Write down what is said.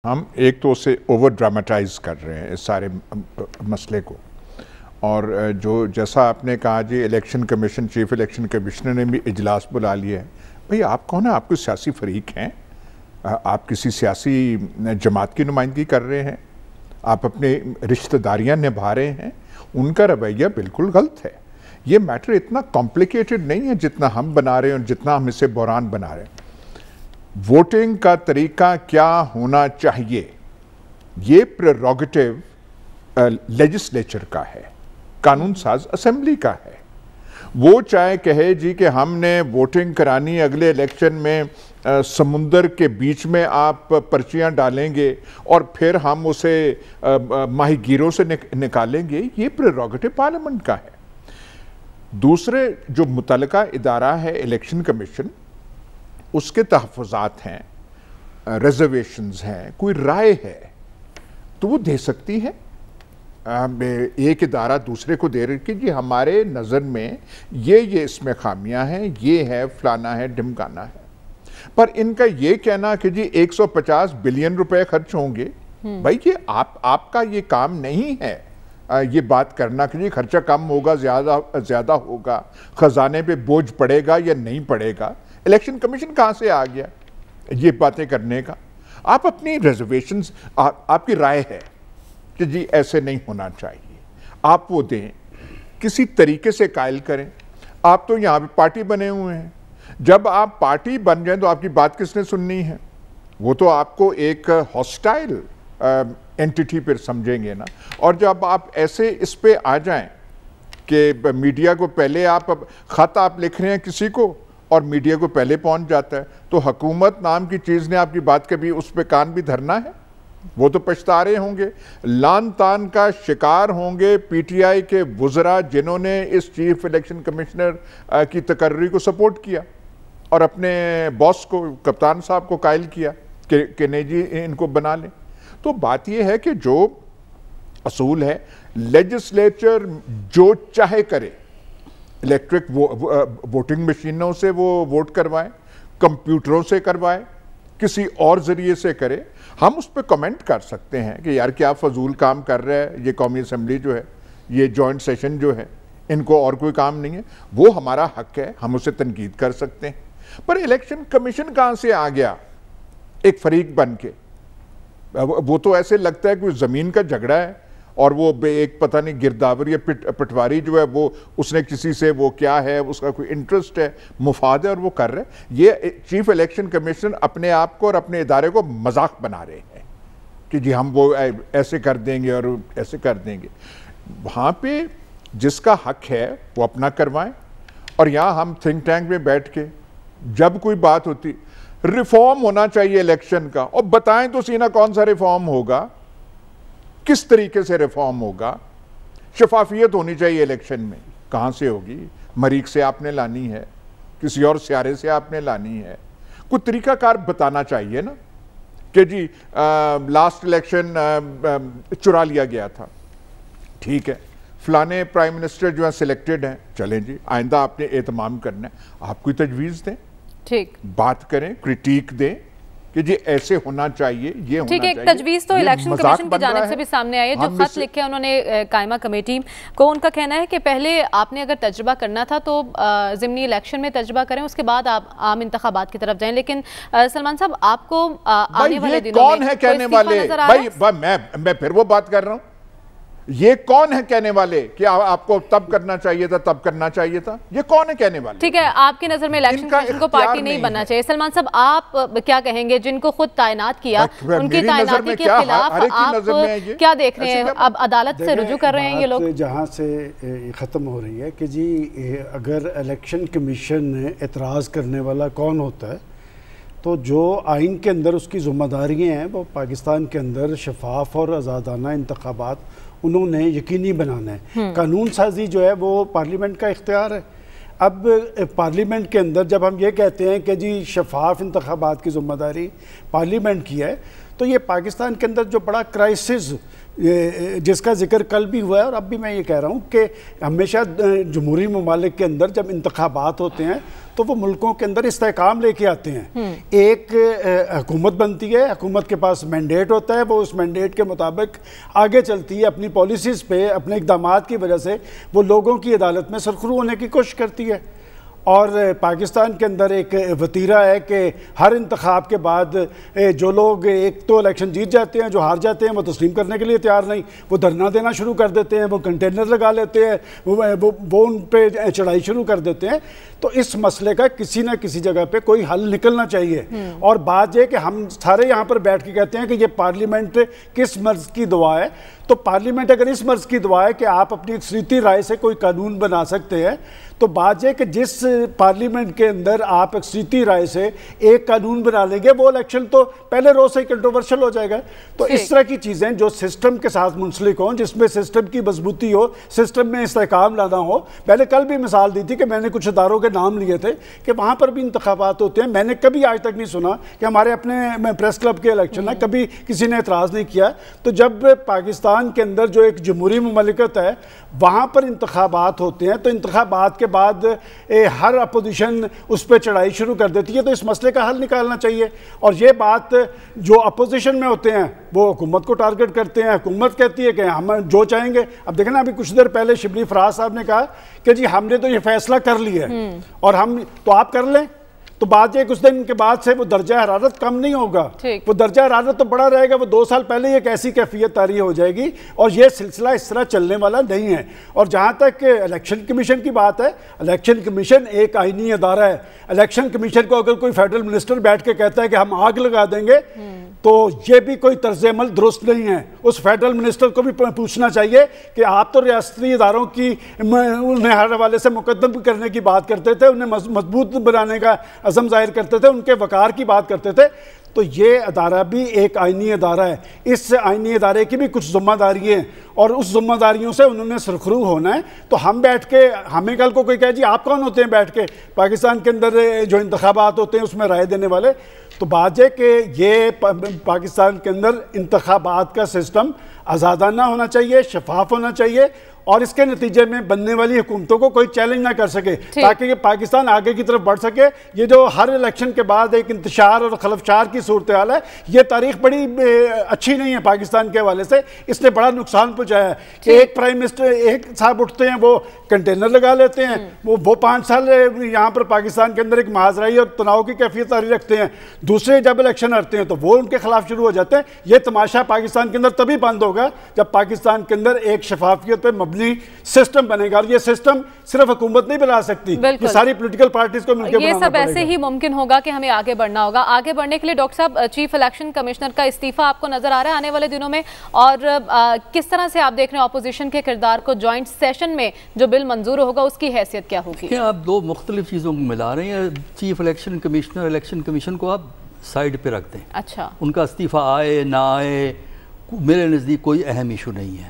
हम एक तो उसे ओवर ड्रामेटाइज कर रहे हैं इस सारे मसले को, और जो जैसा आपने कहा जी, election commission, chief election commissioner ने भी इजलास बुला लिया है। भाई आप कौन है? आप कोई सियासी फरीक हैं? आप किसी सियासी जमात की नुमाइंदगी कर रहे हैं? आप अपने रिश्तेदारियां निभा रहे हैं? उनका रवैया बिल्कुल गलत है। ये मैटर इतना कॉम्प्लिकेटेड नहीं है जितना हम बना रहे हैं और जितना हम इसे बहरान बना रहे हैं। वोटिंग का तरीका क्या होना चाहिए, ये प्रेरोगेटिव लेजिस्लेचर का है, कानून साज असेंबली का है। वो चाहे कहे जी कि हमने वोटिंग करानी अगले इलेक्शन में, समुंदर के बीच में आप पर्चियां डालेंगे और फिर हम उसे माहीगीरों से निकालेंगे, ये प्रेरोगेटिव पार्लियामेंट का है। दूसरे जो मुतलका इदारा है इलेक्शन कमीशन, उसके तहफ़्फ़ुज़ात हैं, रिजर्वेशंस हैं, कोई राय है तो वो दे सकती है। एक इदारा दूसरे को दे रही कि जी हमारे नज़र में ये इसमें खामियां हैं, ये है, फलाना है, ढिमकाना है। पर इनका ये कहना कि जी 150 बिलियन रुपए खर्च होंगे, भाई ये आपका ये काम नहीं है। ये बात करना कि जी खर्चा कम होगा, ज़्यादा होगा, ख़जाने पे बोझ पड़ेगा या नहीं पड़ेगा। इलेक्शन कमीशन कहाँ से आ गया ये बातें करने का? आप अपनी रिजर्वेशंस, आपकी राय है कि जी ऐसे नहीं होना चाहिए, आप वो दें, किसी तरीके से कायल करें। आप तो यहाँ पे पार्टी बने हुए हैं, जब आप पार्टी बन जाएं तो आपकी बात किसने सुननी है? वो तो आपको एक हॉस्टाइल एंटिटी पर समझेंगे ना। और जब आप ऐसे इस पे आ जाएं कि मीडिया को पहले खत आप लिख रहे हैं किसी को और मीडिया को पहले पहुंच जाता है, तो हुकूमत नाम की चीज़ ने आपकी बात कभी उस पर कान भी धरना है? वो तो पछता रहे होंगे, लान तान का शिकार होंगे पीटीआई के वुज़रा जिन्होंने इस चीफ इलेक्शन कमिश्नर की तकर्री को सपोर्ट किया और अपने बॉस को, कप्तान साहब को कायल किया कि नहीं जी इनको बना लें। तो बात यह है कि जो असूल है, लेजिस्लेचर जो चाहे करे, इलेक्ट्रिक वोटिंग मशीनों से वो वोट करवाएं, कंप्यूटरों से करवाएं, किसी और जरिए से करे। हम उस पर कमेंट कर सकते हैं कि यार क्या फजूल काम कर रहा है ये कौमी असम्बली जो है, ये जॉइंट सेशन जो है, इनको और कोई काम नहीं है। वो हमारा हक है, हम उसे तनकीद कर सकते हैं। पर इलेक्शन कमीशन कहाँ से आ गया एक फरीक बन के? वो तो ऐसे लगता है कोई ज़मीन का झगड़ा है और वो एक पता नहीं गिरदावरी या पटवारी जो है वो उसने किसी से, वो क्या है, उसका कोई इंटरेस्ट है, मुफाद है और वो कर रहे हैं। ये चीफ इलेक्शन कमीशन अपने आप को और अपने इदारे को मजाक बना रहे हैं कि जी हम वो ऐसे कर देंगे और ऐसे कर देंगे। वहाँ पे जिसका हक है वो अपना करवाएं। और यहाँ हम थिंक टैंक में बैठ के जब कोई बात होती, रिफॉर्म होना चाहिए इलेक्शन का, और बताएं तो सीना कौन सा रिफॉर्म होगा, किस तरीके से रिफॉर्म होगा। शफाफियत होनी चाहिए इलेक्शन में। कहाँ से होगी? मरीख से आपने लानी है, किसी और सियारे से आपने लानी है? कोई तरीकाकार बताना चाहिए ना कि जी लास्ट इलेक्शन चुरा लिया गया था, ठीक है, फलाने प्राइम मिनिस्टर जो है सिलेक्टेड हैं, चलें जी आइंदा आपने एहतमाम करना है, आप कोई तजवीज़ दें, ठीक, बात करें, क्रिटिक दें कि जी ऐसे होना चाहिए, ये होना चाहिए। ठीक है, तजवीज़ तो इलेक्शन कमीशन की जानिब से भी सामने आई है। जो खत लिखे उन्होंने कायमा कमेटी को, उनका कहना है कि पहले आपने अगर तजुर्बा करना था तो ज़िमनी इलेक्शन में तजुर्बा करें, उसके बाद आप आम इंतखाबात की तरफ जाएं। लेकिन सलमान साहब, आपको आने वाले दिनों में कौन है कहने वाले? भाई मैं फिर वो बात कर रहा हूँ, ये कौन है कहने वाले कि आपको तब करना चाहिए था, तब करना चाहिए था? ये कौन है कहने वाले? ठीक है, आपकी नजर में इलेक्शन कमीशन को पार्टी नहीं बनना चाहिए। सलमान साहब, आप क्या कहेंगे? जिनको खुद तैनात किया, उनकी तैनाती के खिलाफ आप क्या देख रहे हैं? अब अदालत से रुजू कर रहे हैं ये लोग। जहाँ से ख़त्म हो रही है कि जी अगर इलेक्शन कमीशन एतराज़ करने वाला कौन होता है, तो जो आइन के अंदर उसकी ज़िम्मेदारियाँ हैं वो पाकिस्तान के अंदर शफाफ और आज़ादाना इंतखाबात उन्होंने यकीनी बनाना है। कानून साजी जो है वो पार्लियामेंट का इख्तियार है। अब पार्लियामेंट के अंदर जब हम ये कहते हैं कि जी शफाफ इंतखाबात की ज़िम्मेदारी पार्लियामेंट की है, तो ये पाकिस्तान के अंदर जो बड़ा क्राइसिस जिसका जिक्र कल भी हुआ है और अब भी मैं ये कह रहा हूँ कि हमेशा जमहूरी ममालिक के अंदर जब इंतखाबात होते हैं तो वो मुल्कों के अंदर इस्तेहकाम लेके आते हैं। एक हुकूमत बनती है, हुकूमत के पास मैंडेट होता है, वो उस मैंडेट के मुताबिक आगे चलती है, अपनी पॉलिसीज़ पे, अपने इक़दामात की वजह से वो लोगों की अदालत में सरखरू होने की कोशिश करती है। और पाकिस्तान के अंदर एक वतीरा है कि हर इंतखाब के बाद जो लोग एक तो इलेक्शन जीत जाते हैं, जो हार जाते हैं वो तस्लीम करने के लिए तैयार नहीं, वो धरना देना शुरू कर देते हैं, वो कंटेनर लगा लेते हैं, वो उन पे चढ़ाई शुरू कर देते हैं। तो इस मसले का किसी न किसी जगह पे कोई हल निकलना चाहिए। और बात यह कि हम सारे यहाँ पर बैठ के कहते हैं कि ये पार्लियामेंट किस मर्ज की दुआ है, तो पार्लियामेंट अगर इस मर्ज की दुआ है कि आप अपनी अक्सरियती राय से कोई कानून बना सकते हैं, तो बात यह कि जिस पार्लियामेंट के अंदर आप अक्सरियती राय से एक कानून बना लेंगे वो इलेक्शन तो पहले रोज से कंट्रोवर्शियल हो जाएगा। तो इस तरह की चीज़ें जो सिस्टम के साथ मुंसलिक हों, जिसमें सिस्टम की मजबूती हो, सिस्टम में इस्तेहकाम लाना हो। मैंने कल भी मिसाल दी थी कि मैंने कुछ इदारों के नाम लिए थे कि वहाँ पर भी इंतखाबात होते हैं। मैंने कभी आज तक नहीं सुना कि हमारे अपने प्रेस क्लब के इलेक्शन है, कभी किसी ने एतराज़ नहीं किया। तो जब पाकिस्तान के अंदर जो एक जमहूरी ममलिकत है वहाँ पर इंतखाबात होते हैं, तो इंतखाबात के बाद हर अपोजिशन उस पर चढ़ाई शुरू कर देती है। तो इस मसले का हल निकालना चाहिए। और ये बात जो अपोजिशन में होते हैं वो हुकूमत को टारगेट करते हैं, हुकूमत कहती है कि हम जो चाहेंगे। अब देखें ना, अभी कुछ देर पहले शिबली फराज साहब ने कहा कि जी हमने तो ये फैसला कर लिया है और हम तो आप कर लें। तो बात ये कुछ दिन के बाद से वो दर्जा हरारत कम नहीं होगा, वो दर्जा हरारत तो बड़ा रहेगा। वो 2 साल पहले एक ऐसी कैफियत तारी हो जाएगी और ये सिलसिला इस तरह चलने वाला नहीं है। और जहाँ तक इलेक्शन कमीशन की बात है, इलेक्शन कमीशन एक आईनी अदारा है। इलेक्शन कमीशन को अगर कोई फेडरल मिनिस्टर बैठ के कहता है कि हम आग लगा देंगे, तो ये भी कोई तर्ज अमल दुरुस्त नहीं है। उस फेडरल मिनिस्टर को भी पूछना चाहिए कि आप तो रियासती इदारों की उन्हें हर हवाले से मुकद्दम करने की बात करते थे, उन्हें मजबूत बनाने का अज़म जाहिर करते थे, उनके वकार की बात करते थे। तो ये अदारा भी एक आईनी अदारा है। इस आईनी अदारे की भी कुछ जिम्मेदारी हैं और उस जिम्मेदारियों से उन्होंने सरखरू होना है। तो हम बैठ के, हमें कल को कोई कहे जी आप कौन होते हैं बैठ के पाकिस्तान के अंदर जो इंतखाबात होते हैं उसमें राय देने वाले। तो बात है कि ये पाकिस्तान के अंदर इंतखाबात का सिस्टम आज़ादाना होना चाहिए, शफाफ होना चाहिए और इसके नतीजे में बनने वाली हुकूमतों को कोई चैलेंज ना कर सके, ताकि पाकिस्तान आगे की तरफ बढ़ सके। ये जो हर इलेक्शन के बाद एक इंतशार और खलफशार की सूरत हाल है, ये तारीख बड़ी अच्छी नहीं है पाकिस्तान के हवाले से। इसने बड़ा नुकसान पहुंचाया है। एक प्राइम मिनिस्टर एक साहब उठते हैं, वो कंटेनर लगा लेते हैं, वो 5 साल यहाँ पर पाकिस्तान के अंदर एक महाजराई और तनाव की कैफियत जारी रखते हैं। दूसरे जब इलेक्शन हटते हैं तो वो उनके खिलाफ शुरू हो जाते हैं। ये तमाशा पाकिस्तान के अंदर तभी बंद होगा जब पाकिस्तान के अंदर एक शफाफियत पर मबनी सिस्टम बनेगा। और ये सिस्टम सिर्फ हुकूमत नहीं बना सकती, ये सारी पॉलिटिकल पार्टीज को मिलकर ये सब ऐसे ही मुमकिन होगा कि हमें आगे बढ़ना होगा। आगे बढ़ने के लिए डॉक्टर साहब, चीफ इलेक्शन कमिश्नर का इस्तीफा आपको नजर आ रहा है आने वाले दिनों में, और किस तरह से आप देख रहे हैं अपोजिशन के किरदार को? ज्वाइंट सेशन में जो बिल मंजूर होगा उसकी हैसियत क्या होगी? आप दो मुख्तलिफ चीज़ों को मिला रहे हैं। Chief election commissioner, election commission को आप साइड पे रख दें। अच्छा, उनका इस्तीफा आए ना आए मेरे नज़दीक कोई अहम इशू नहीं है।